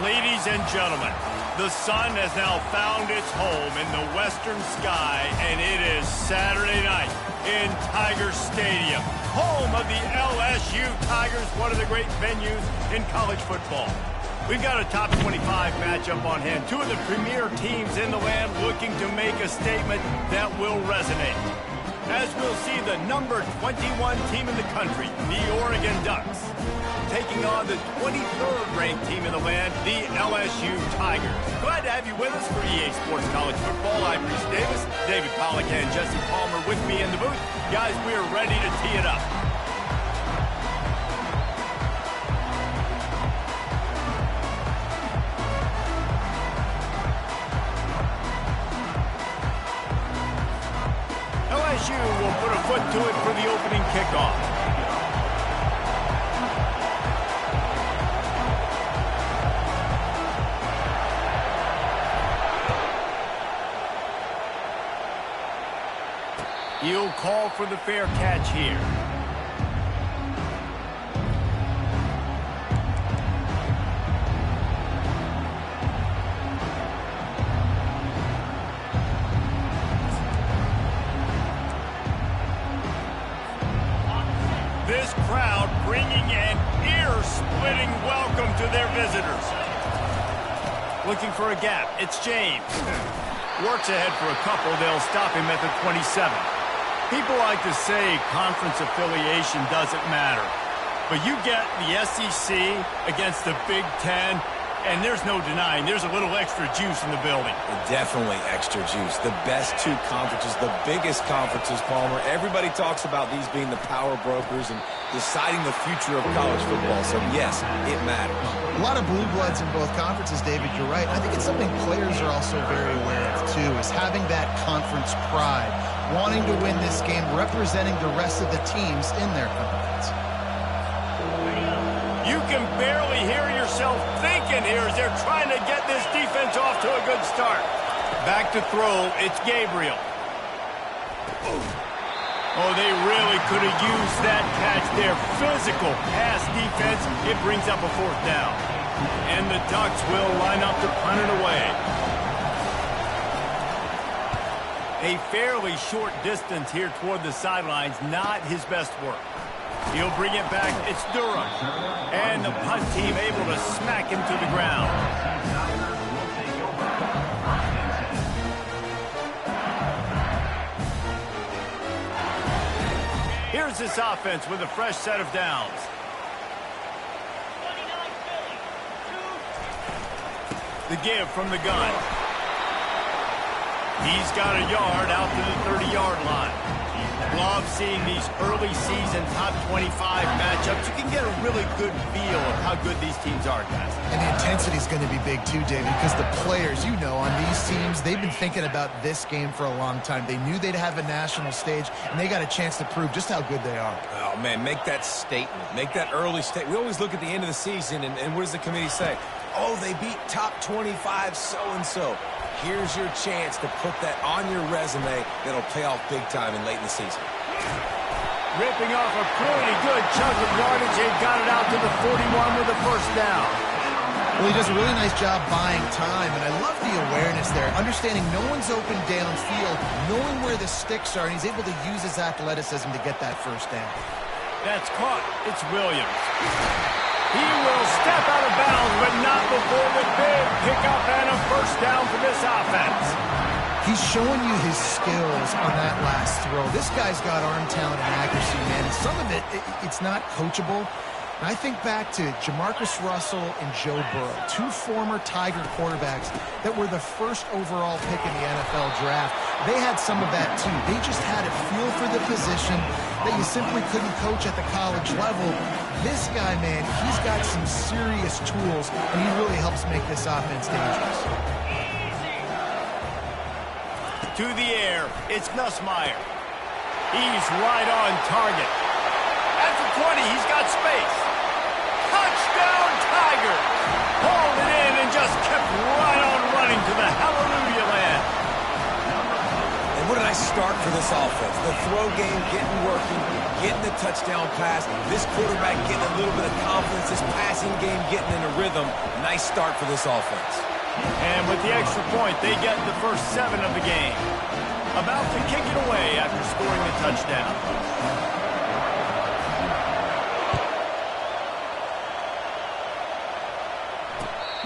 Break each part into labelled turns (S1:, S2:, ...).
S1: Ladies and gentlemen, the sun has now found its home in the western sky, and it is Saturday night in Tiger Stadium, home of the LSU Tigers, one of the great venues in college football. We've got a top 25 matchup on hand. Two of the premier teams in the land looking to make a statement that will resonate. As we'll see the number 21 team in the country, the Oregon Ducks, taking on the 23rd ranked team in the land, the LSU Tigers. Glad to have you with us for EA Sports College Football. I'm Reese Davis, David Pollack and Jesse Palmer with me in the booth. Guys, we are ready to tee it up. LSU will put a foot to it for the opening kickoff. He'll call for the fair catch here. This crowd bringing an ear-splitting welcome to their visitors. Looking for a gap. It's James. Works ahead for a couple. They'll stop him at the 27. People like to say conference affiliation doesn't matter. But you get the SEC against the Big Ten, and there's no denying there's a little extra juice in the building.
S2: Definitely extra juice. The best two conferences, the biggest conferences, Palmer. Everybody talks about these being the power brokers and deciding the future of college football. So, yes, it matters.
S3: A lot of blue bloods in both conferences, David. You're right. I think it's something players are also very aware of, too, is having that conference pride, wanting to win this game, representing the rest of the teams in their conference.
S1: You can barely hear yourself thinking here as they're trying to get this defense off to a good start. Back to throw, it's Gabriel. Oh, they really could have used that catch there. Physical pass defense, it brings up a fourth down. And the Ducks will line up to punt it away. A fairly short distance here toward the sidelines, not his best work. He'll bring it back. It's Durham. And the punt team able to smack him to the ground. Here's this offense with a fresh set of downs. The give from the gun. He's got a yard out to the 30-yard line. Love seeing these early season top 25 matchups. You can get a really good feel of how good these teams are, guys.
S3: And the intensity is going to be big too, David, because the players, you know, on these teams, they've been thinking about this game for a long time. They knew they'd have a national stage, and they got a chance to prove just how good they are.
S2: Oh, man, make that statement. Make that early statement. We always look at the end of the season, and what does the committee say? Oh, they beat top 25 so-and-so. Here's your chance to put that on your resume that'll pay off big time and late in the season.
S1: Ripping off a pretty good chunk of yardage. They got it out to the 41 with a first down.
S3: Well, he does a really nice job buying time, and I love the awareness there. Understanding no one's open downfield, knowing where the sticks are, and he's able to use his athleticism to get that first down.
S1: That's caught. It's Williams. He will step out of bounds, but not before the big pickup and a first down for this offense.
S3: He's showing you his skills on that last throw. This guy's got arm talent and accuracy, man. And some of it's not coachable. And I think back to Jamarcus Russell and Joe Burrow, two former Tiger quarterbacks that were the first overall pick in the NFL draft. They had some of that, too. They just had a feel for the position that you simply couldn't coach at the college level. This guy, man, he's got some serious tools, and he really helps make this offense dangerous.
S1: To the air, it's Nussmeier. He's right on target. At the 20, he's got space. Touchdown, Tiger! Hauled it in and just kept right on running to the hallelujah land.
S2: And what a nice start for this offense. The throw game getting working, getting the touchdown pass. This quarterback getting a little bit of confidence. This passing game getting in a rhythm. Nice start for this offense.
S1: And with the extra point, they get the first 7 of the game. About to kick it away after scoring the touchdown.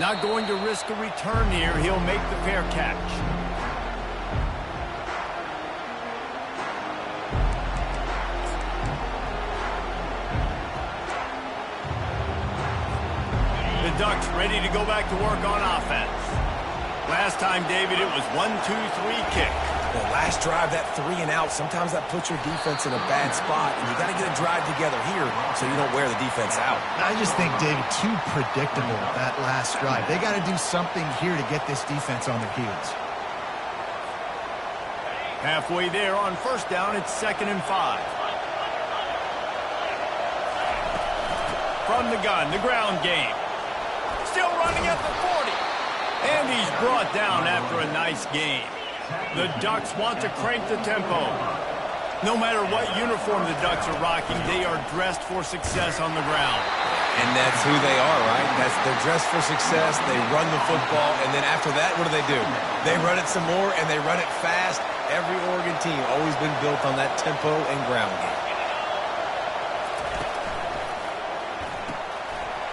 S1: Not going to risk a return here. He'll make the fair catch. The Ducks ready to go back to work on offense. Last time, David, it was 1-2-3 kick.
S2: Well, last drive, that 3 and out, sometimes that puts your defense in a bad spot, and you got to get a drive together here so you don't wear the defense out.
S3: I just think, David, too predictable, that last drive. They got to do something here to get this defense on their heels.
S1: Halfway there on first down, it's 2nd and 5. From the gun, the ground game. Still running at the 40. And he's brought down after a nice game. The Ducks want to crank the tempo. No matter what uniform the Ducks are rocking, they are dressed for success on the ground.
S2: And that's who they are, right? They're dressed for success. They run the football, and then after that, what do? They run it some more, and they run it fast. Every Oregon team always been built on that tempo and ground game.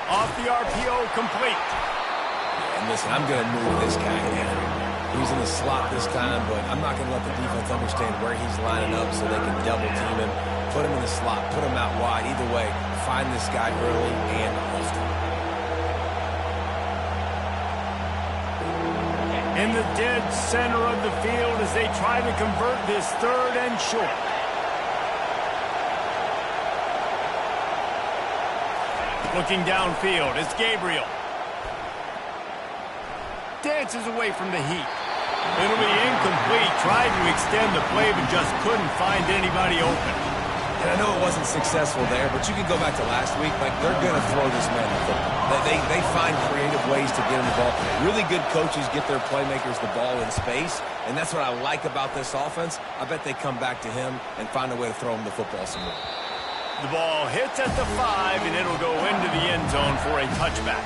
S1: Off the RPO, complete.
S2: And listen, I'm going to move this guy in. He's in the slot this time, but I'm not going to let the defense understand where he's lining up so they can double team him, put him in the slot, put him out wide. Either way, find this guy early and often.
S1: In the dead center of the field as they try to convert this 3rd and short. Looking downfield, it's Gabriel. Dances away from the heat. It'll be incomplete. Tried to extend the play, but just couldn't find anybody open.
S2: And I know it wasn't successful there, but you can go back to last week. Like, they're going to throw this man the football. They find creative ways to get him the ball. Really good coaches get their playmakers the ball in space, and that's what I like about this offense. I bet they come back to him and find a way to throw him the football some more.
S1: The ball hits at the 5, and it'll go into the end zone for a touchback.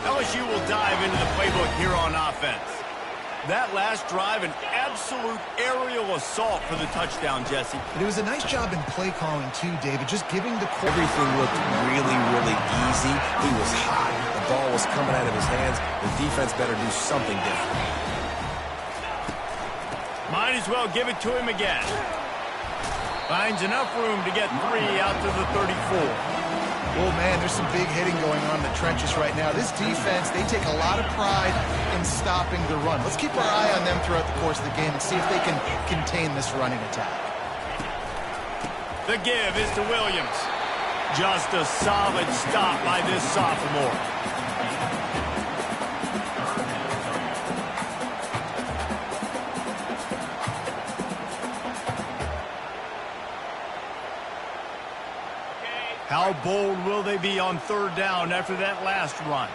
S1: LSU will dive into the playbook here on offense. That last drive, an absolute aerial assault for the touchdown, Jesse.
S3: But it was a nice job in play calling, too, David, just giving the...
S2: Everything looked really, really easy. He was hot. The ball was coming out of his hands. The defense better do something different.
S1: Might as well give it to him again. Finds enough room to get 3 out to the 34.
S3: Oh, man, there's some big hitting going on in the trenches right now. This defense, they take a lot of pride in stopping the run. Let's keep our eye on them throughout the course of the game and see if they can contain this running attack.
S1: The give is to Williams. Just a solid stop by this sophomore. How bold will they be on 3rd down after that last run?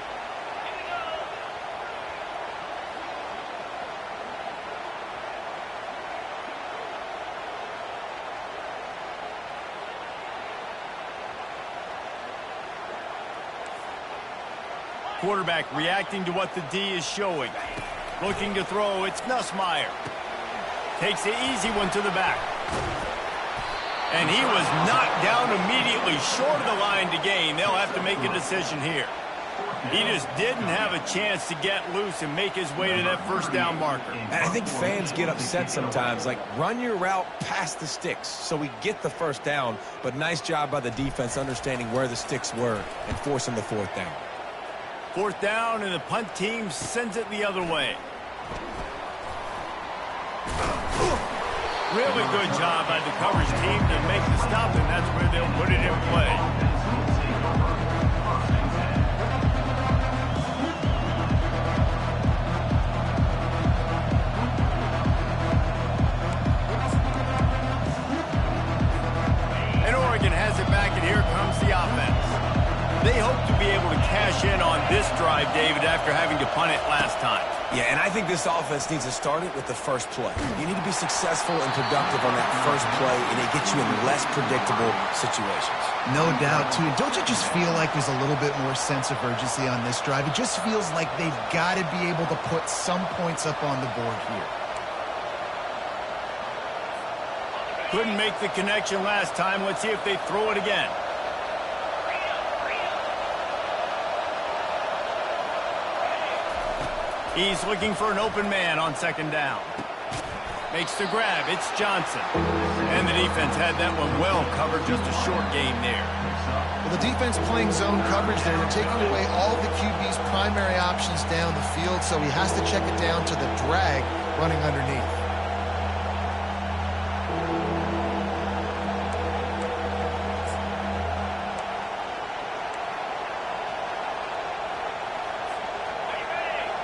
S1: Quarterback reacting to what the D is showing. Looking to throw, it's Nussmeier. Takes the easy one to the back. And he was knocked down immediately short of the line to gain. They'll have to make a decision here. He just didn't have a chance to get loose and make his way to that 1st down marker.
S2: And I think fans get upset sometimes. Like, run your route past the sticks so we get the 1st down. But nice job by the defense understanding where the sticks were and forcing the 4th down.
S1: 4th down, and the punt team sends it the other way. Really good job by the coverage team to make the stop, and that's where they'll put it in play. And Oregon has it back, and here comes the offense. they hope to be able to cash in on this drive, David, after having to punt it last time.
S2: Yeah, and I think this offense needs to start it with the first play. You need to be successful and productive on that first play, and it gets you in less predictable situations.
S3: No doubt, too. Don't you just feel like there's a little bit more sense of urgency on this drive? It just feels like they've got to be able to put some points up on the board here.
S1: Couldn't make the connection last time. Let's see if they throw it again. He's looking for an open man on second down. Makes the grab. It's Johnson. And the defense had that one well covered. Just a short game there.
S3: Well, the defense playing zone coverage there. They're taking away all of the QB's primary options down the field, so he has to check it down to the drag running underneath.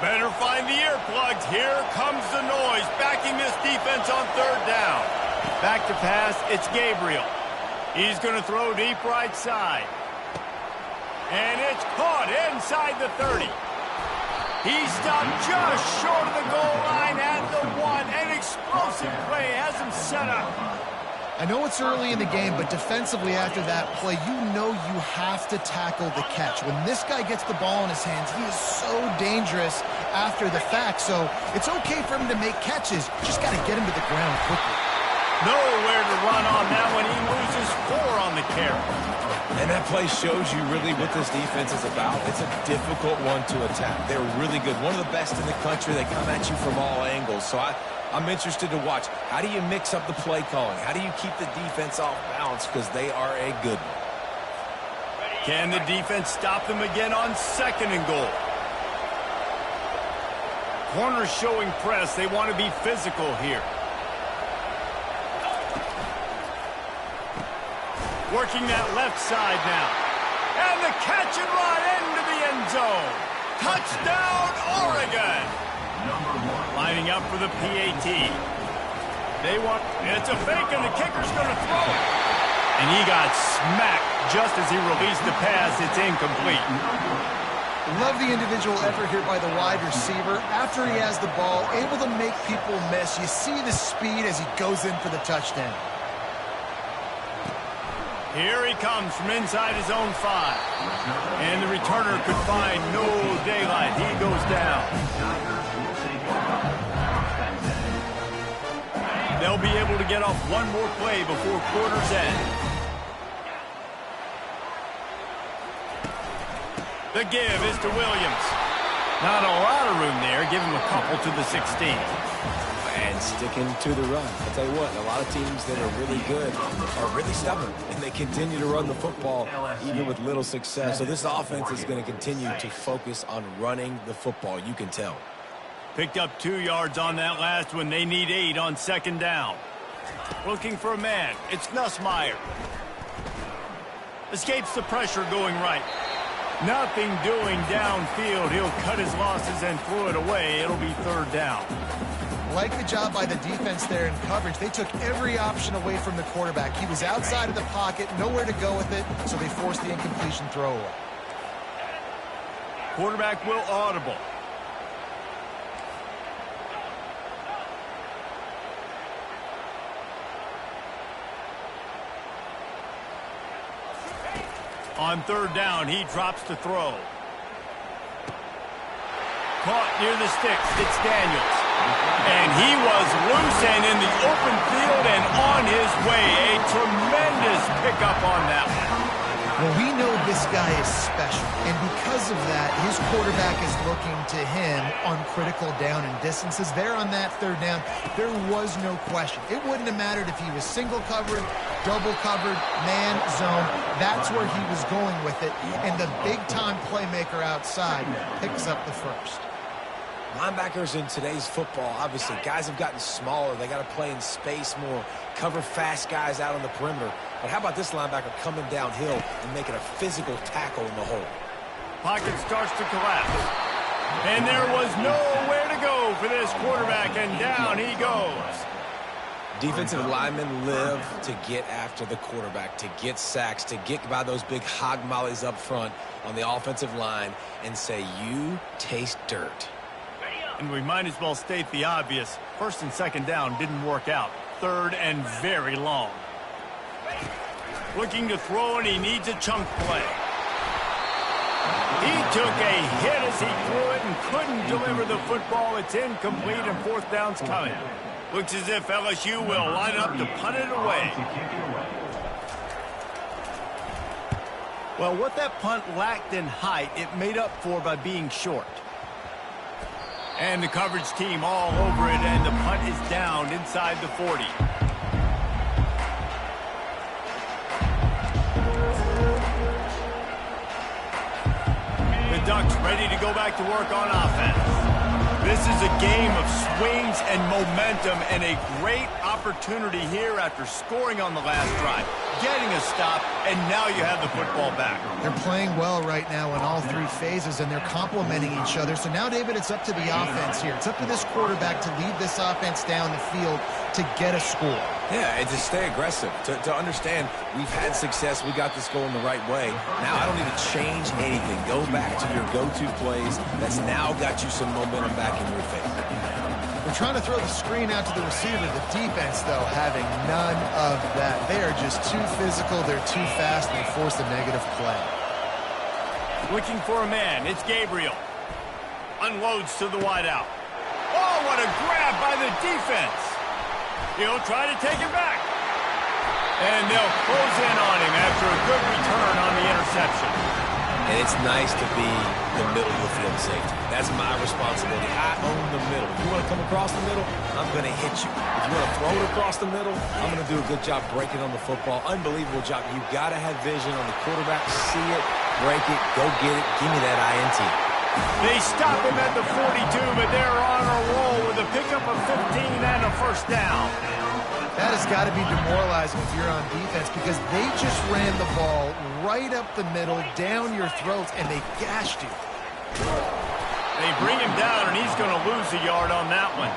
S1: Better find the earplugs. Here comes the noise, backing this defense on third down. Back to pass, it's Gabriel. He's going to throw deep right side. And it's caught inside the 30. He stopped just short of the goal line at the 1. An explosive play has him set up.
S3: I know it's early in the game, but defensively after that play, you know you have to tackle the catch. When this guy gets the ball in his hands, he is so dangerous after the fact. So it's okay for him to make catches. Just got to get him to the ground quickly.
S1: Nowhere to run on that one. He loses 4 on the carry.
S2: And that play shows you really what this defense is about. It's a difficult one to attack. They're really good. One of the best in the country. They come at you from all angles. So I'm interested to watch. How do you mix up the play calling? How do you keep the defense off balance? Because they are a good one.
S1: Can the defense stop them again on second and goal? Corners showing press. They want to be physical here. Working that left side now. And the catch and run into the end zone. Touchdown, Oregon. Lining up for the PAT. It's a fake, and the kicker's going to throw it. And he got smacked just as he released the pass. It's incomplete.
S3: Love the individual effort here by the wide receiver. After he has the ball, able to make people miss. You see the speed as he goes in for the touchdown.
S1: Here he comes from inside his own 5. And the returner could find no daylight. He goes down. They'll be able to get off one more play before quarter's end. The give is to Williams. Not a lot of room there. Give him a couple to the 16.
S2: And sticking to the run. I'll tell you what, a lot of teams that are really good are really stubborn, and they continue to run the football even with little success. So this offense is going to continue to focus on running the football. You can tell.
S1: Picked up 2 yards on that last one. They need 8 on second down. Looking for a man. It's Nussmeier. Escapes the pressure going right. Nothing doing downfield. He'll cut his losses and throw it away. It'll be third down.
S3: Like the job by the defense there in coverage. They took every option away from the quarterback. He was outside of the pocket, nowhere to go with it, so they forced the incompletion throw away.
S1: Quarterback will audible. On third down, he drops to throw. Caught near the sticks. It's Daniels. And he was loose and in the open field and on his way. A tremendous pickup on that one.
S3: Well, we know this guy is special, and because of that, his quarterback is looking to him on critical down and distances. There on that third down, there was no question. It wouldn't have mattered if he was single covered, double covered, man, zone. That's where he was going with it, and the big-time playmaker outside picks up the first.
S2: Linebackers in today's football, obviously, guys have gotten smaller. They got to play in space more, cover fast guys out on the perimeter. But how about this linebacker coming downhill and making a physical tackle in the hole?
S1: Pocket starts to collapse. And there was nowhere to go for this quarterback, and down he goes.
S2: Defensive linemen live to get after the quarterback, to get sacks, to get by those big hog mollies up front on the offensive line and say, you taste dirt.
S1: And we might as well state the obvious. First and second down didn't work out. Third and very long. Looking to throw, and he needs a chunk play. He took a hit as he threw it and couldn't deliver the football. It's incomplete, and fourth down's coming. Looks as if LSU will line up to punt it away. Well, what that punt lacked in height, it made up for by being short. And the coverage team all over it, and the punt is down inside the 40. The Ducks ready to go back to work on offense. This is a game of swings and momentum, and a great opportunity here after scoring on the last drive, getting a stop, and now you have the football back.
S3: They're playing well right now in all three phases, and they're complementing each other. So now, David, it's up to the offense here. It's up to this quarterback to lead this offense down the field to get a score.
S2: Yeah, and to stay aggressive, to understand we've had success, we got this going the right way. Now I don't need to change anything. Go back to your go-to plays. That's now got you some momentum back in your favor.
S3: We're trying to throw the screen out to the receiver. The defense, though, having none of that. They are just too physical. They're too fast, and they force a negative play.
S1: Looking for a man. It's Gabriel. Unloads to the wideout. Oh, what a grab by the defense. He'll try to take it back. And they'll close in on him after a good return on the interception.
S2: And it's nice to be the middle of the field safety. That's my responsibility. I own the middle. If you want to come across the middle, I'm going to hit you. If you want to throw it across the middle, I'm going to do a good job breaking on the football. Unbelievable job. You've got to have vision on the quarterback. See it, break it, go get it. Give me that INT.
S1: They stop him at the 42, but they're on a roll with a pickup of 15 and a first down.
S3: That has got to be demoralizing if you're on defense, because they just ran the ball right up the middle, down your throats, and they gashed you.
S1: They bring him down, and he's going to lose a yard on that one.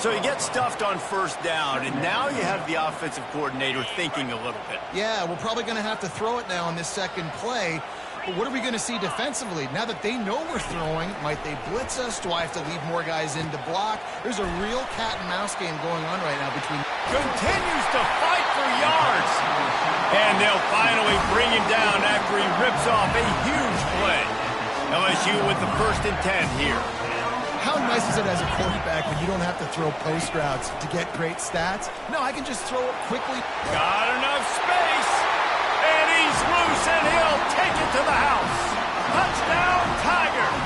S1: So he gets stuffed on first down, and now you have the offensive coordinator thinking a little bit.
S3: Yeah, we're probably going to have to throw it now on this second play. But what are we going to see defensively? Now that they know we're throwing, might they blitz us? Do I have to leave more guys in to block? There's a real cat and mouse game going on right now between...
S1: Continues to fight for yards. And they'll finally bring him down after he rips off a huge play. LSU with the first and 10 here.
S3: How nice is it as a quarterback when you don't have to throw post routes to get great stats? No, I can just throw it quickly.
S1: Got enough space. And he's loose, and he'll take it to the house. Touchdown, Tigers.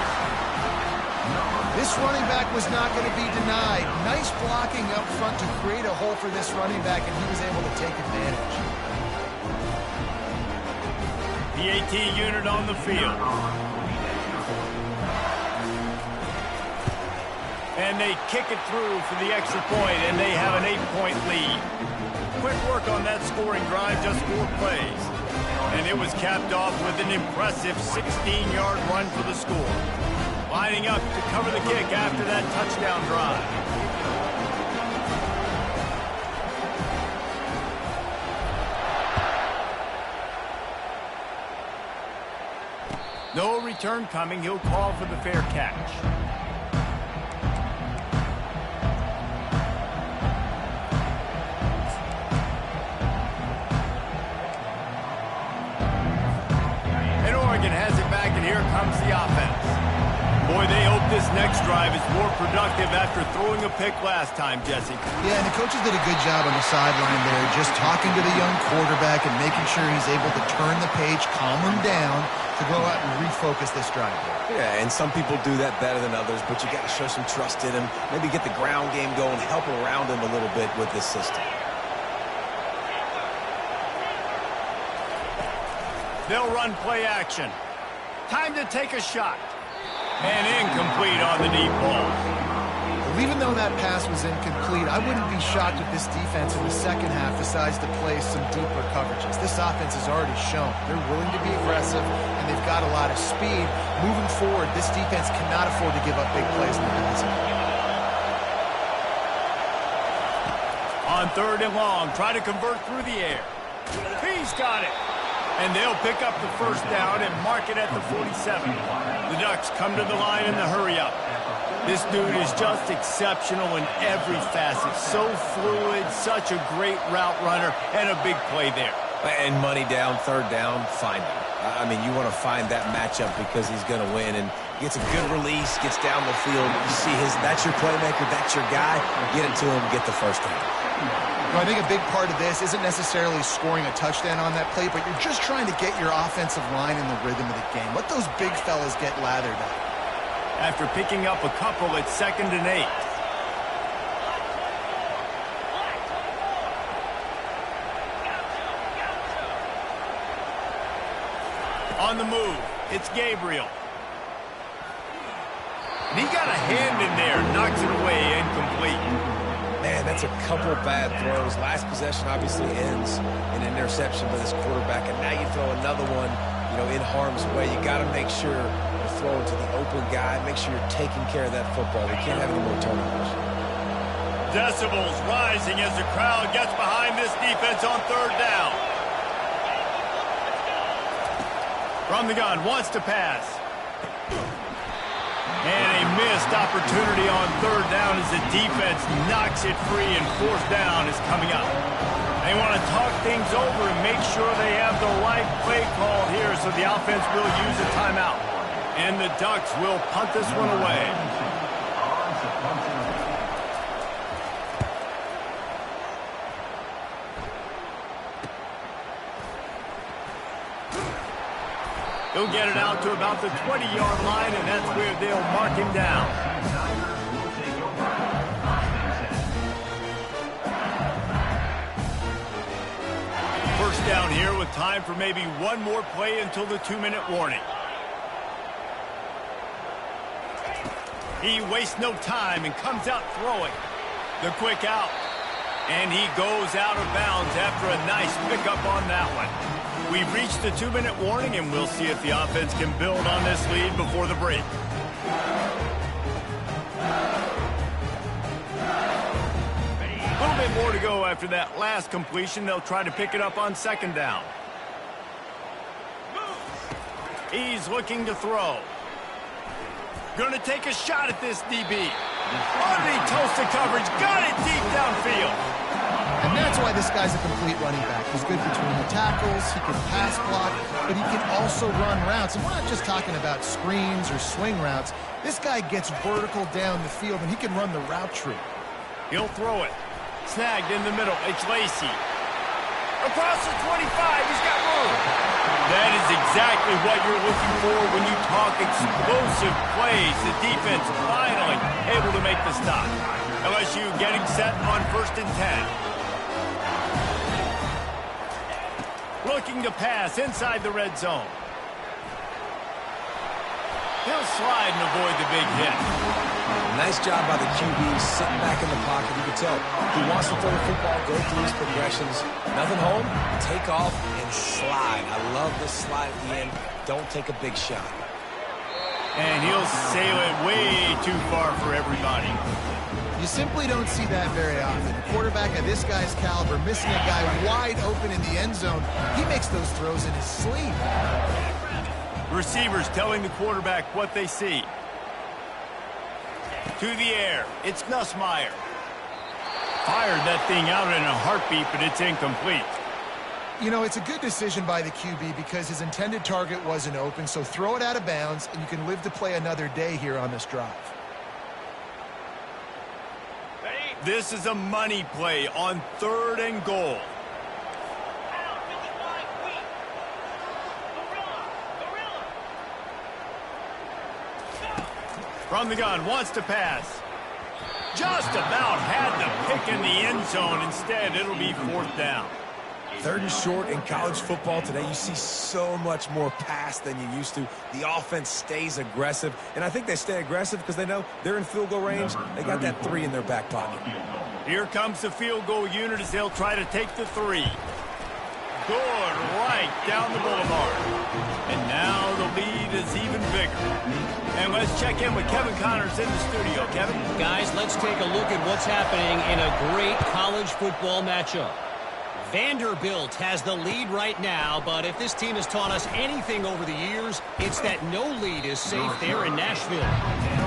S3: This running back was not going to be denied. Nice blocking up front to create a hole for this running back, and he was able to take advantage.
S1: The AT unit on the field. And they kick it through for the extra point, and they have an 8-point lead. Quick work on that scoring drive, just 4 plays. And it was capped off with an impressive 16-yard run for the score. Lining up to cover the kick after that touchdown drive. No return coming. He'll call for the fair catch. Has it back, and here comes the offense. Boy, they hope this next drive is more productive after throwing a pick last time, Jesse.
S3: Yeah, and the coaches did a good job on the sideline there, just talking to the young quarterback and making sure he's able to turn the page, calm him down, to go out and refocus this drive.
S2: Yeah, and some people do that better than others, but you got to show some trust in him, maybe get the ground game going, help around him a little bit with this system.
S1: They'll run play action. Time to take a shot. And incomplete on the deep ball.
S3: Well, even though that pass was incomplete, I wouldn't be shocked if this defense in the second half decides to play some deeper coverages. This offense has already shown they're willing to be aggressive, and they've got a lot of speed. Moving forward, this defense cannot afford to give up big plays in the passing game.
S1: On On 3rd and long, try to convert through the air. He's got it. And they'll pick up the first down and mark it at the 47. The Ducks come to the line in the hurry-up. This dude is just exceptional in every facet. So fluid, such a great route runner, and a big play there.
S2: And money down, 3rd down, find him. I mean, you want to find that matchup because he's going to win. And gets a good release, gets down the field. You see that's your playmaker, that's your guy. Get it to him, get the first down.
S3: Well, I think a big part of this isn't necessarily scoring a touchdown on that play, but you're just trying to get your offensive line in the rhythm of the game. Let those big fellas get lathered up.
S1: After picking up a couple, it's 2nd and 8. On the move, it's Gabriel. And he got a hand in there, knocks it away, incomplete.
S2: Man, that's a couple bad throws. Last possession obviously ends in an interception by this quarterback, and now you throw another one, in harm's way. You got to make sure you're throwing to the open guy. Make sure you're taking care of that football. We can't have any more turnovers.
S1: Decibels rising as the crowd gets behind this defense on 3rd down. From the gun, wants to pass. And a missed opportunity on 3rd down as the defense knocks it free, and 4th down is coming up. They want to talk things over and make sure they have the right play call here, so the offense will use a timeout. And the Ducks will punt this one away. He'll get it out to about the 20-yard line, and that's where they'll mark him down. First down here with time for maybe one more play until the 2-minute warning. He wastes no time and comes out throwing. The quick out. And he goes out of bounds after a nice pickup on that one. We've reached the 2-minute warning, and we'll see if the offense can build on this lead before the break. A little bit more to go after that last completion. They'll try to pick it up on 2nd down. He's looking to throw. Going to take a shot at this DB. Underneath toasted coverage. Got it deep downfield.
S3: And that's why this guy's a complete running back. He's good between the tackles, he can pass block, but he can also run routes. And we're not just talking about screens or swing routes. This guy gets vertical down the field, and he can run the route tree.
S1: He'll throw it. Snagged in the middle. It's Lacey. Across the 25. He's got room. That is exactly what you're looking for when you talk explosive plays. The defense finally able to make the stop. LSU getting set on 1st and 10. Looking to pass inside the red zone. He'll slide and avoid the big hit.
S2: Nice job by the QB sitting back in the pocket. You can tell he wants to throw the football, go through his progressions. Nothing home, take off, and slide. I love this slide at the end. Don't take a big shot.
S1: And he'll sail it way too far for everybody.
S3: You simply don't see that very often. A quarterback of this guy's caliber missing a guy wide open in the end zone. He makes those throws in his sleep.
S1: Receivers telling the quarterback what they see. To the air, it's Nussmeier. Fired that thing out in a heartbeat, but it's incomplete.
S3: You know, it's a good decision by the QB because his intended target wasn't open, so throw it out of bounds, and you can live to play another day here on this drive.
S1: This is a money play on 3rd and goal. From the gun, wants to pass. Just about had the pick in the end zone. Instead, it'll be 4th down.
S2: 3rd and short in college football today. You see so much more pass than you used to. The offense stays aggressive, and I think they stay aggressive because they know they're in field goal range. They got that 3 in their back pocket.
S1: Here comes the field goal unit as they'll try to take the 3. Good right down the boulevard. And now the lead is even bigger. And let's check in with Kevin Connors in the studio. Kevin?
S4: Guys, let's take a look at what's happening in a great college football matchup. Vanderbilt has the lead right now, but if this team has taught us anything over the years, it's that no lead is safe there in Nashville.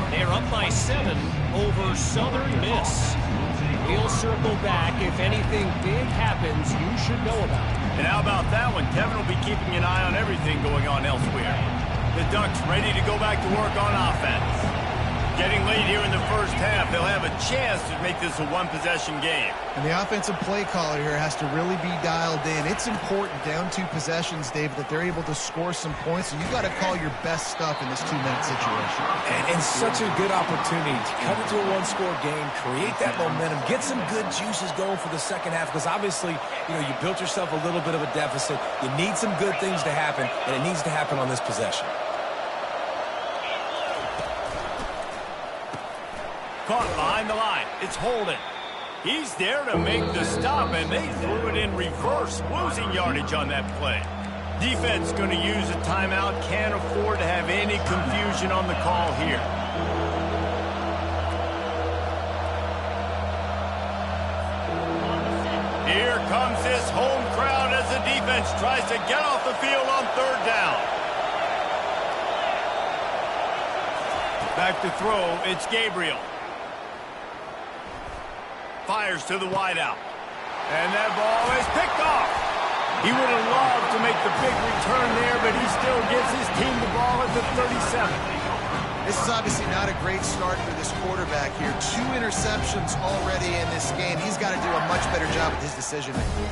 S4: They're up by 7 over Southern Miss. We'll circle back. If anything big happens, you should know about it.
S1: And how about that one? Kevin will be keeping an eye on everything going on elsewhere. The Ducks ready to go back to work on offense. Getting late here in the first half, they'll have a chance to make this a one-possession game.
S3: And the offensive play caller here has to really be dialed in. It's important down 2 possessions, David, that they're able to score some points. So you got to call your best stuff in this 2-minute situation.
S2: And such a good opportunity to cut into a one-score game, create that momentum, get some good juices going for the second half. Because obviously, you built yourself a little bit of a deficit. You need some good things to happen, and it needs to happen on this possession.
S1: Caught behind the line. It's Holden. He's there to make the stop, and they threw it in reverse, losing yardage on that play. Defense going to use a timeout. Can't afford to have any confusion on the call here. Here comes this home crowd as the defense tries to get off the field on 3rd down. Back to throw. It's Gabriel. Fires to the wideout. And that ball is picked off. He would have loved to make the big return there, but he still gives his team the ball at the 37.
S3: This is obviously not a great start for this quarterback here. 2 interceptions already in this game. He's got to do a much better job with his decision-making.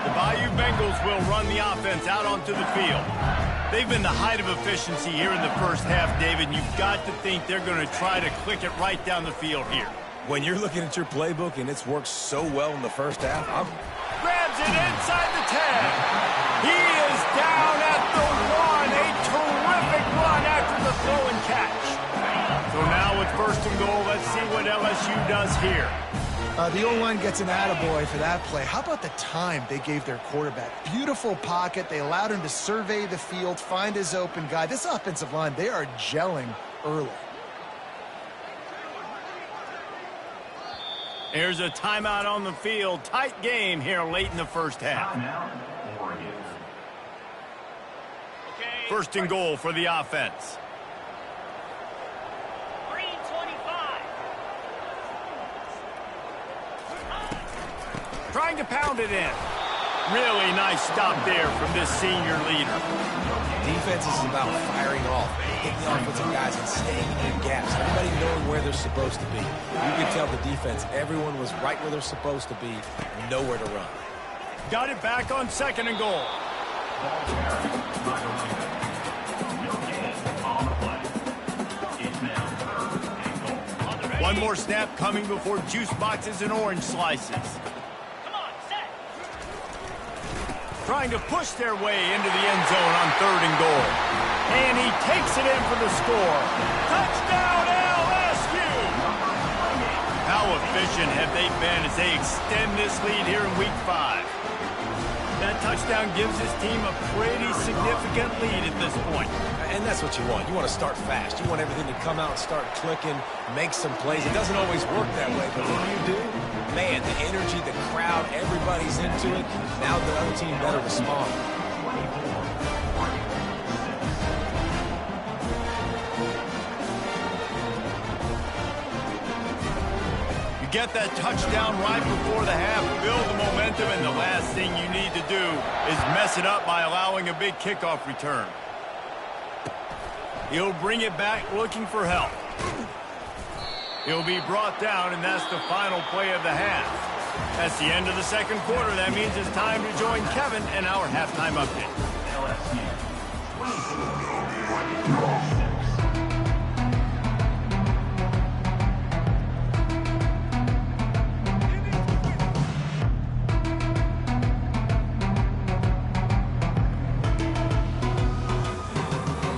S1: The Bayou Bengals will run the offense out onto the field. They've been the height of efficiency here in the first half, David, and you've got to think they're going to try to click it right down the field here.
S2: When you're looking at your playbook and it's worked so well in the first half,
S1: grabs it inside the 10. He is down at the 1. A terrific run after the throw and catch. So now with 1st and goal, let's see what LSU does here.
S3: The O-line gets an attaboy for that play. How about the time they gave their quarterback? Beautiful pocket. They allowed him to survey the field, find his open guy. This offensive line, they are gelling early.
S1: There's a timeout on the field. Tight game here late in the first half. 1st and goal for the offense.
S4: Green 25.
S1: Trying to pound it in. Really nice stop there from this senior leader.
S2: Defense is about firing off, hitting the offensive guys and staying in gaps. Everybody knowing where they're supposed to be. You can tell the defense, everyone was right where they're supposed to be, nowhere to run.
S1: Got it back on 2nd and goal. One more snap coming before juice boxes and orange slices. Trying to push their way into the end zone on 3rd and goal. And he takes it in for the score. Touchdown, LSU! How efficient have they been as they extend this lead here in Week 5? That touchdown gives his team a pretty significant lead at this point.
S2: And that's what you want. You want to start fast. You want everything to come out and start clicking, make some plays. It doesn't always work that way, but when you do, man, the energy, the crowd, everybody's into it. Now the other team better respond.
S1: Get that touchdown right before the half, build the momentum, and the last thing you need to do is mess it up by allowing a big kickoff return. He'll bring it back looking for help. He'll be brought down, and that's the final play of the half. That's the end of the 2nd quarter. That means it's time to join Kevin in our halftime update.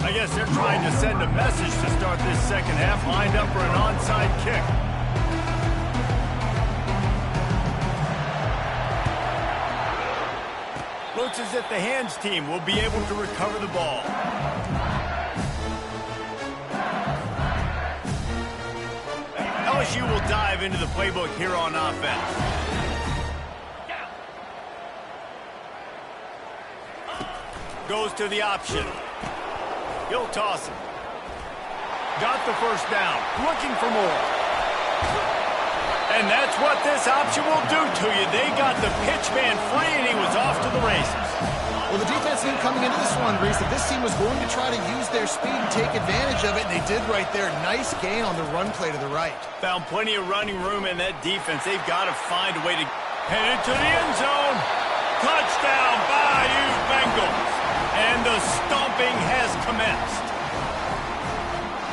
S1: I guess they're trying to send a message to start this 2nd half, lined up for an onside kick. Looks as if the hands team will be able to recover the ball. dive into the playbook here on offense. Goes to the option. He'll toss it. Got the first down. Looking for more. And that's what this option will do to you. They got the pitch man free, and he was off to the races.
S3: Well, the defense knew coming into this one, Reese, that this team was going to try to use their speed and take advantage of it, and they did right there. Nice gain on the run play to the right.
S1: Found plenty of running room in that defense. They've got to find a way to head into the end zone. Touchdown, Bayou Bengals. And the stomping has commenced.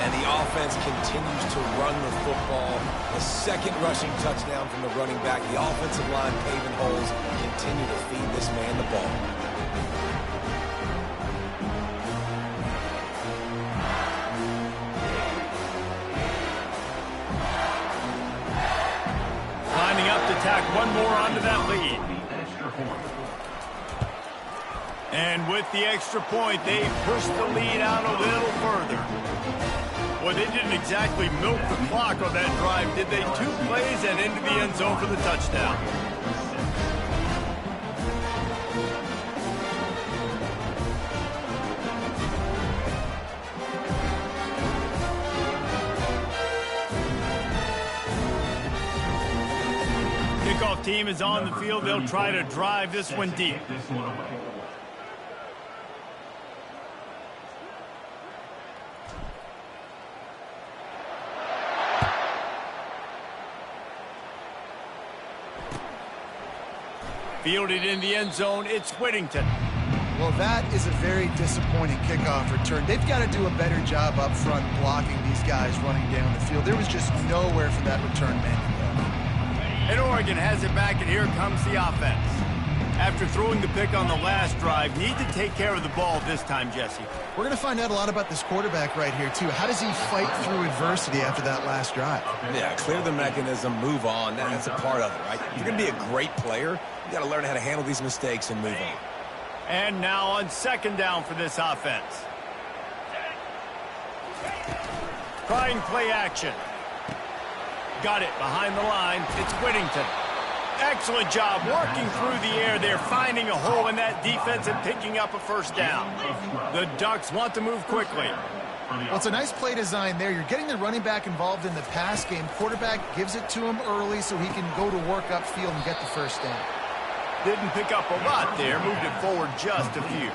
S2: And the offense continues to run the football. A second rushing touchdown from the running back. The offensive line paving holes continue to feed this man the ball.
S1: Lining up to tack one more onto that lead. And with the extra point, they pushed the lead out a little further. Well, they didn't exactly milk the clock on that drive, did they? 2 plays and into the end zone for the touchdown. Kickoff team is on the field. They'll try to drive this one deep. Fielded in the end zone, it's Whittington.
S3: Well, that is a very disappointing kickoff return. They've got to do a better job up front blocking these guys running down the field. There was just nowhere for that return man to go.
S1: And Oregon has it back, and here comes the offense. After throwing the pick on the last drive, need to take care of the ball this time, Jesse.
S3: We're going to find out a lot about this quarterback right here, too. How does he fight through adversity after that last drive?
S2: Yeah, clear the mechanism, move on. That's a part of it, right? If you're going to be a great player, you got to learn how to handle these mistakes and move on.
S1: And now on second down for this offense. Trying play action. Got it behind the line. It's Whittington. Excellent job working through the air. They're finding a hole in that defense and picking up a first down. The Ducks want to move quickly.
S3: Well, it's a nice play design there. You're getting the running back involved in the pass game. Quarterback gives it to him early so he can go to work upfield and get the first down.
S1: Didn't pick up a lot there. Moved it forward just a few.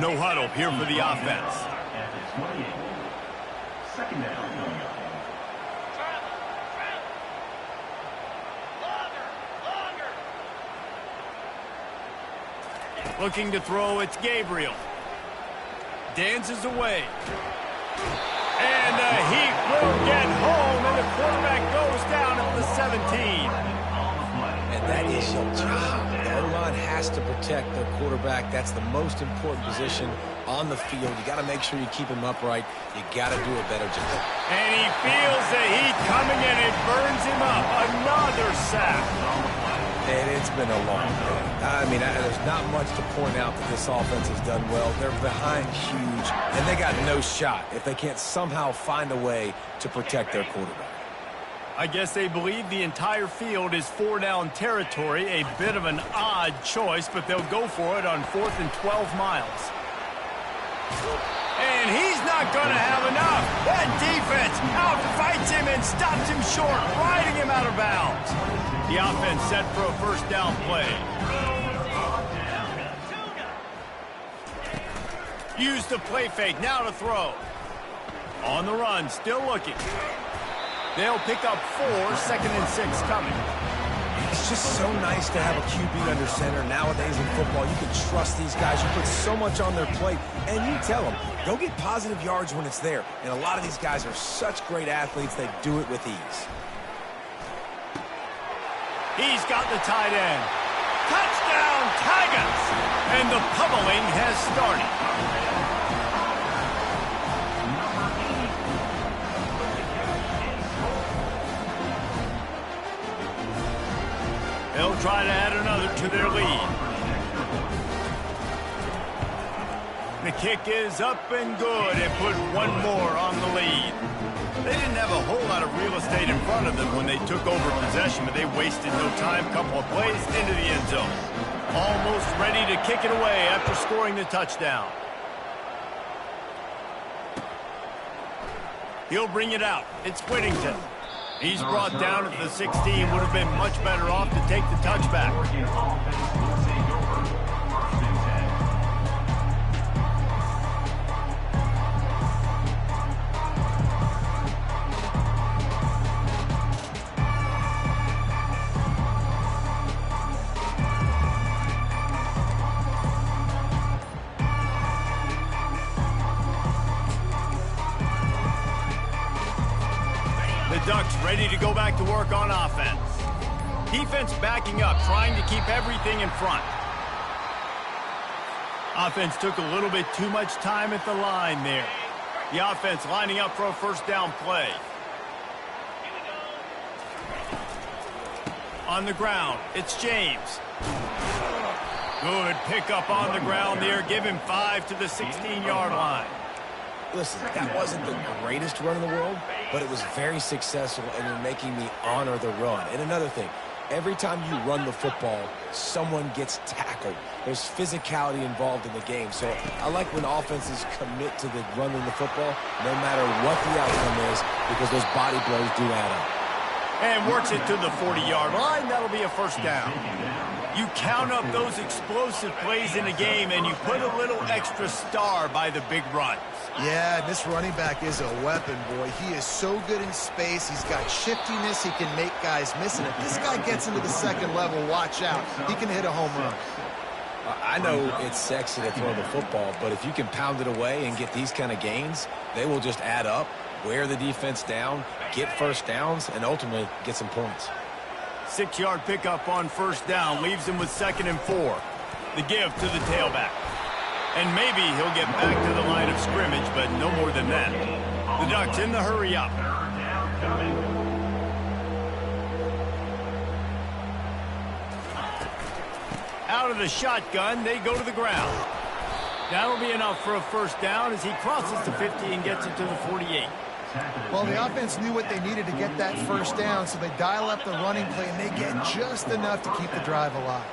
S1: No huddle here for the offense.
S5: Second down.
S1: Looking to throw, it's Gabriel. Dances away. And he will get home, and the quarterback goes down at the 17.
S2: And that is your job. The O-line has to protect their quarterback. That's the most important position on the field. You got to make sure you keep him upright. You got to do a better job.
S1: And he feels the heat coming, and it burns him up. Another sack.
S2: And it's been a long day. I mean, there's not much to point out that this offense has done well. They're behind huge, and they got no shot if they can't somehow find a way to protect their quarterback.
S1: I guess they believe the entire field is 4-down territory. A bit of an odd choice, but they'll go for it on 4th and 12 miles. And he's not going to have enough. That defense outfights him and stops him short, riding him out of bounds. The offense set for a first down play. Use the play fake, now to throw. On the run, still looking. They'll pick up 4, 2nd and 6 coming.
S2: It's just so nice to have a QB under center. Nowadays in football, you can trust these guys. You put so much on their plate, and you tell them, go get positive yards when it's there. And a lot of these guys are such great athletes, they do it with ease.
S1: He's got the tight end. Touchdown, Tigers! And the pummeling has started. They'll try to add another to their lead. The kick is up and good and put one more on the lead. They didn't have a whole lot of real estate in front of them when they took over possession, but they wasted no time. Couple of plays into the end zone. Almost ready to kick it away after scoring the touchdown. He'll bring it out. It's Whittington. He's brought down at the 16. Would have been much better off to take the touchback. Ducks ready to go back to work on offense. Defense backing up, trying to keep everything in front. Offense took a little bit too much time at the line there. The offense lining up for a first down play. On the ground, it's James. Good pickup on the ground there. Give him 5 to the 16-yard line.
S2: Listen, that wasn't the greatest run in the world, but it was very successful, and you're making me honor the run. And another thing, every time you run the football, someone gets tackled. There's physicality involved in the game. So I like when offenses commit to the running the football, no matter what the outcome is, because those body blows do add up.
S1: And works it to the 40-yard line. That'll be a first down. You count up those explosive plays in a game, and you put a little extra star by the big runs.
S3: Yeah, this running back is a weapon, boy. He is so good in space. He's got shiftiness. He can make guys miss. And if this guy gets into the second level, watch out. He can hit a home run.
S2: I know it's sexy to throw the football, but if you can pound it away and get these kind of gains, they will just add up, wear the defense down, get first downs, and ultimately get some points.
S1: 6-yard pickup on first down leaves him with 2nd and 4. The give to the tailback. And maybe he'll get back to the line of scrimmage, but no more than that. The Ducks in the hurry up. Out of the shotgun, they go to the ground. That'll be enough for a first down as he crosses the 50 and gets it to the 48.
S3: Well, the offense knew what they needed to get that first down, so they dial up the running play, and they get just enough to keep the drive alive.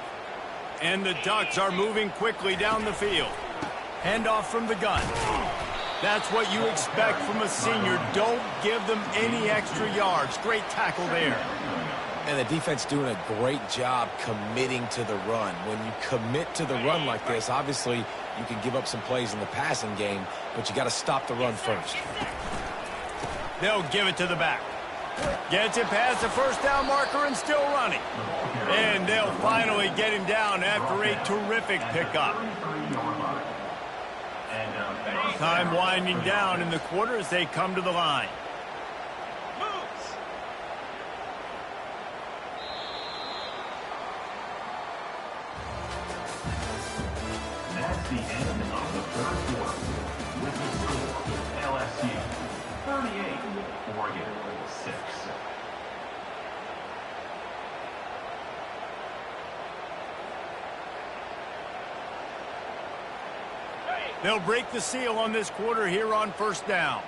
S1: And the Ducks are moving quickly down the field. Handoff from the gun. That's what you expect from a senior. Don't give them any extra yards. Great tackle there.
S2: And the defense doing a great job committing to the run. When you commit to the run like this, obviously you can give up some plays in the passing game, but you got to stop the run first.
S1: They'll give it to the back. Gets it past the first down marker and still running. And they'll finally get him down after a terrific pickup. Time winding down in the quarter as they come to the line.
S5: That's the end of the third quarter. With the score, LSU 38, Oregon 6.
S1: They'll break the seal on this quarter here on first down.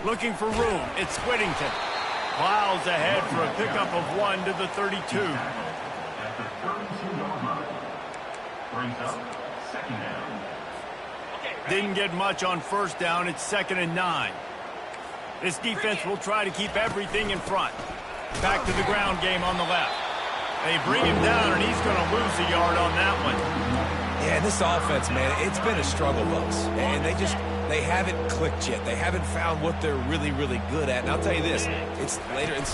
S1: Looking for room. It's Whittington. Plows ahead for a pickup of 1 to the 32.
S5: At the 32-yard line. Brings up 2nd down.
S1: Didn't get much on first down. It's 2nd and 9. This defense will try to keep everything in front. Back to the ground game on the left. They bring him down, and he's going to lose a yard on that one.
S2: Yeah, this offense, man, it's been a struggle bus. And they haven't clicked yet. They haven't found what they're really, really good at. And I'll tell you this, it's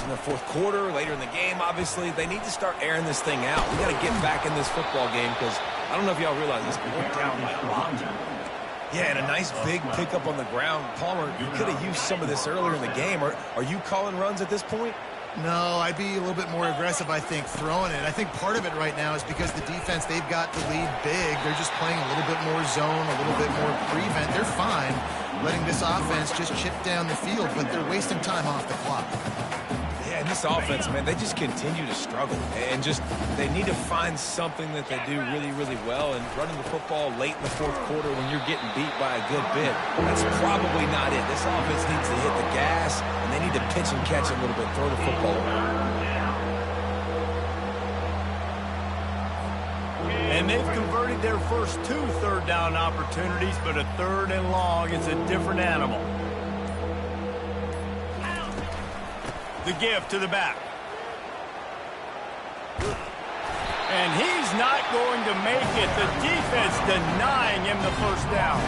S2: in the fourth quarter, later in the game, obviously. They need to start airing this thing out. We got to get back in this football game because I don't know if y'all realize this, but we're down by a lot. Yeah, and a nice big pickup on the ground. Palmer, you could have used some of this earlier in the game. Are you calling runs at this point?
S3: No, I'd be a little bit more aggressive, I think, throwing it. I think part of it right now is because the defense, they've got the lead big. They're just playing a little bit more zone, a little bit more prevent. They're fine letting this offense just chip down the field, but they're wasting time off the clock.
S2: Yeah, and this offense, man, they just continue to struggle. And they need to find something that they do really, really well. And running the football late in the fourth quarter when you're getting beat by a good bit, that's probably not it. This offense needs to hit the gas, and they need to pitch and catch a little bit, throw the football around.
S1: And they've converted their first 2 third-down opportunities, but a 3rd and long is a different animal. The give to the back. And he's not going to make it. The defense denying him the first down.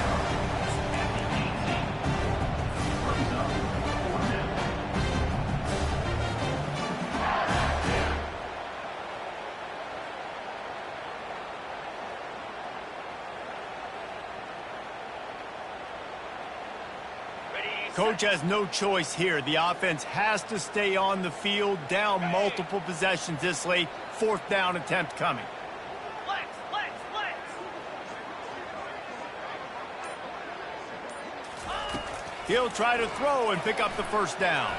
S1: Coach has no choice here. The offense has to stay on the field, down multiple possessions this late. 4th down attempt coming. He'll try to throw and pick up the first down.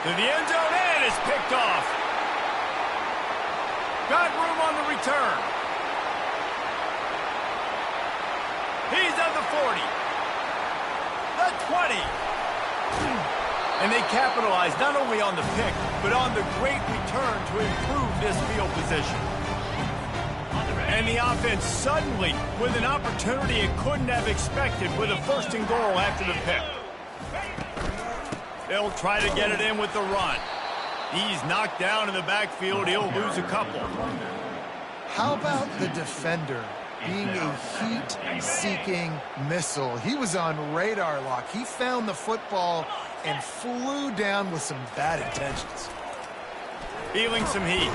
S1: To the end zone, and it's picked off. Got room on the return. He's at the 40. The 20. And they capitalize not only on the pick, but on the great return to improve this field position. And the offense suddenly, with an opportunity it couldn't have expected, with a 1st and goal after the pick. They'll try to get it in with the run. He's knocked down in the backfield. He'll lose a couple.
S3: How about the defender being a heat-seeking missile? He was on radar lock. He found the football and flew down with some bad intentions.
S1: Feeling some heat.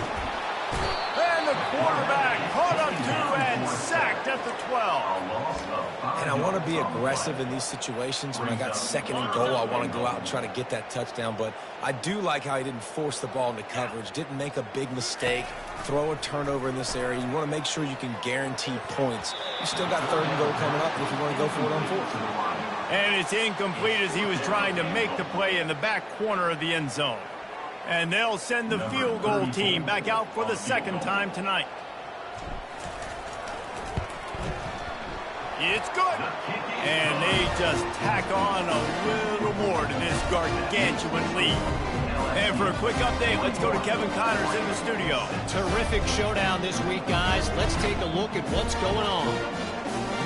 S1: And the quarterback caught up to and sacked at the 12.
S2: And I want to be aggressive in these situations. When I got 2nd and goal, I want to go out and try to get that touchdown. But I do like how he didn't force the ball into coverage, didn't make a big mistake, throw a turnover in this area. You want to make sure you can guarantee points. You still got 3rd and goal coming up if you want to go for it on 4th.
S1: And it's incomplete as he was trying to make the play in the back corner of the end zone. And they'll send the field goal team back out for the 2nd time tonight. It's good. And they just tack on a little more to this gargantuan lead. And for a quick update, let's go to Kevin Connors in the studio.
S4: Terrific showdown this week, guys. Let's take a look at what's going on.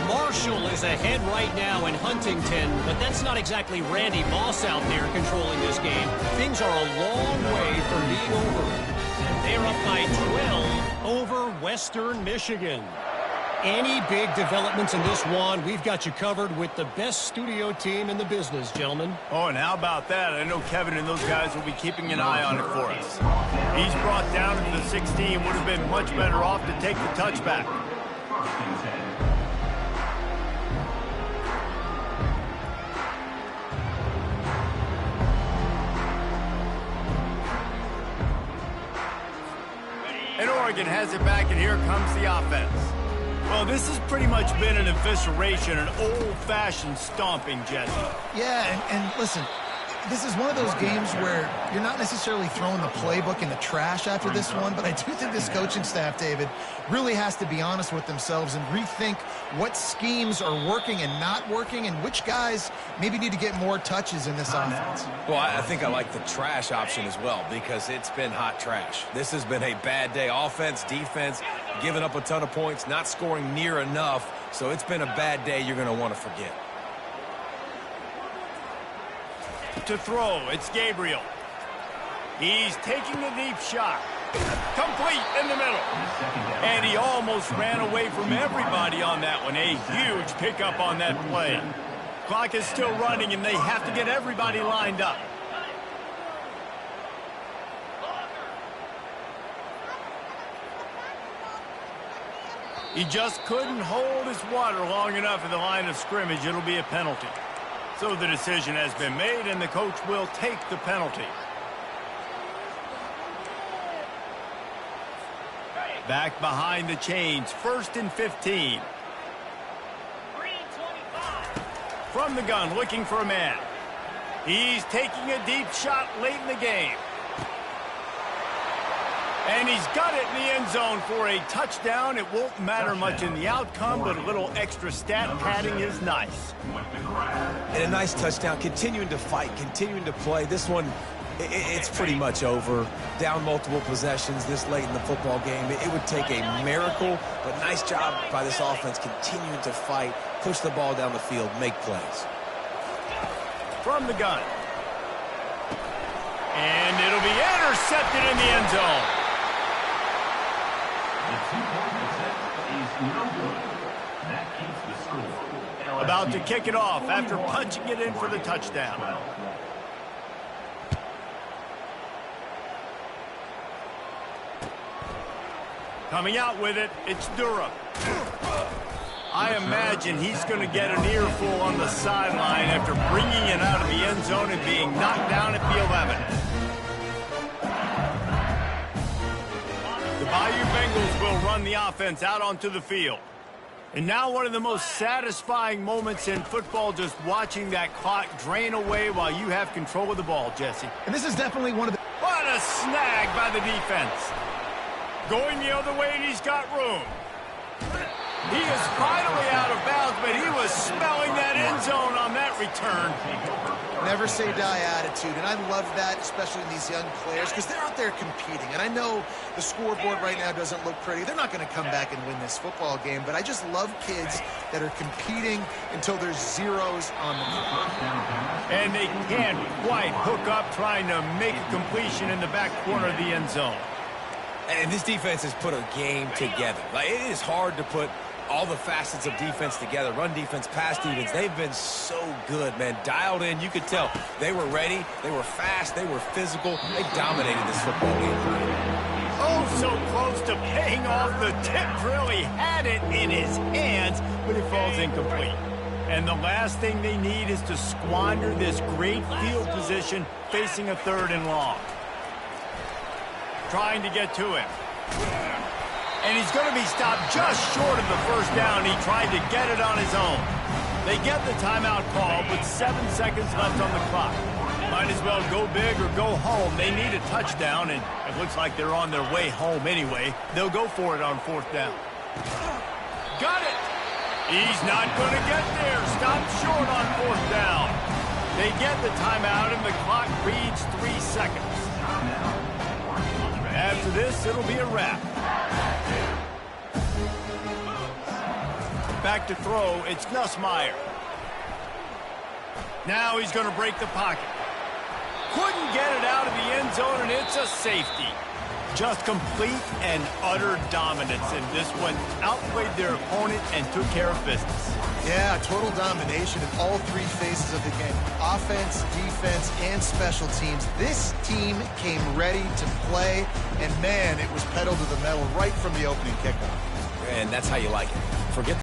S4: Marshall is ahead right now in Huntington, but that's not exactly Randy Moss out there controlling this game. Things are a long way from being over. They're up by 12 over Western Michigan. Any big developments in this one, we've got you covered with the best studio team in the business, gentlemen.
S1: Oh, and how about that? I know Kevin and those guys will be keeping an eye on it for us. He's brought down to the 16, would have been much better off to take the touchback. And Oregon has it back, and here comes the offense. Well, this has pretty much been an evisceration, an old-fashioned stomping, Jesse.
S3: Yeah, and listen, this is one of those games where you're not necessarily throwing the playbook in the trash after this one, but I do think this coaching staff, David, really has to be honest with themselves and rethink what schemes are working and not working and which guys maybe need to get more touches in this offense.
S2: Well, I think I like the trash option as well because it's been hot trash. This has been a bad day. Offense, defense, giving up a ton of points, not scoring near enough. So it's been a bad day you're going to want to forget.
S1: To throw, it's Gabriel. He's taking a deep shot. Complete in the middle. And he almost ran away from everybody on that one. A huge pickup on that play. Clock is still running, and they have to get everybody lined up. He just couldn't hold his water long enough in the line of scrimmage. It'll be a penalty. So the decision has been made, and the coach will take the penalty. Back behind the chains, 1st and 15. From the gun, looking for a man. He's taking a deep shot late in the game. And he's got it in the end zone for a touchdown. It won't matter much in the outcome, but a little extra stat padding is nice.
S2: And a nice touchdown, continuing to fight, continuing to play. This one, it's pretty much over. Down multiple possessions this late in the football game. It would take a miracle, but nice job by this offense continuing to fight, push the ball down the field, make plays.
S1: From the gun. And it'll be intercepted in the end zone.
S5: The 2-point attempt is no good. That keeps the score.
S1: About to kick it off after punching it in for the touchdown. Coming out with it, it's Durham. I imagine he's going to get an earful on the sideline after bringing it out of the end zone and being knocked down at the 11. The Bayou Bengals will run the offense out onto the field. And now one of the most satisfying moments in football, just watching that clock drain away while you have control of the ball, Jesse.
S3: And this is definitely one of the...
S1: What a snag by the defense. Going the other way, and he's got room. He is finally out of bounds, but he was smelling that end zone on that return.
S3: Never say die attitude, and I love that, especially in these young players, because they're out there competing. And I know the scoreboard right now doesn't look pretty. They're not going to come back and win this football game, but I just love kids that are competing until there's zeros on the clock.
S1: And they can't quite hook up trying to make a completion in the back corner of the end zone.
S2: And this defense has put a game together. Like, it is hard to put all the facets of defense together. Run defense, pass defense. They've been so good, man. Dialed in. You could tell they were ready. They were fast. They were physical. They dominated this football game.
S1: Oh, so close to paying off. The tip really had it in his hands, but it falls incomplete. And the last thing they need is to squander this great field position facing a 3rd and long. Trying to get to him. And he's going to be stopped just short of the first down. He tried to get it on his own. They get the timeout call with 7 seconds left on the clock. Might as well go big or go home. They need a touchdown, and it looks like they're on their way home anyway. They'll go for it on 4th down. Got it! He's not going to get there. Stopped short on 4th down. They get the timeout, and the clock reads 3 seconds. After this, it'll be a wrap. Back to throw, it's Nussmeier. Now he's going to break the pocket. Couldn't get it out of the end zone, and it's a safety. Just complete and utter dominance in this one. Outplayed their opponent and took care of business.
S3: Yeah, total domination in all 3 phases of the game. Offense, defense, and special teams. This team came ready to play, and man, it was pedal to the metal right from the opening kickoff.
S2: And that's how you like it. Forget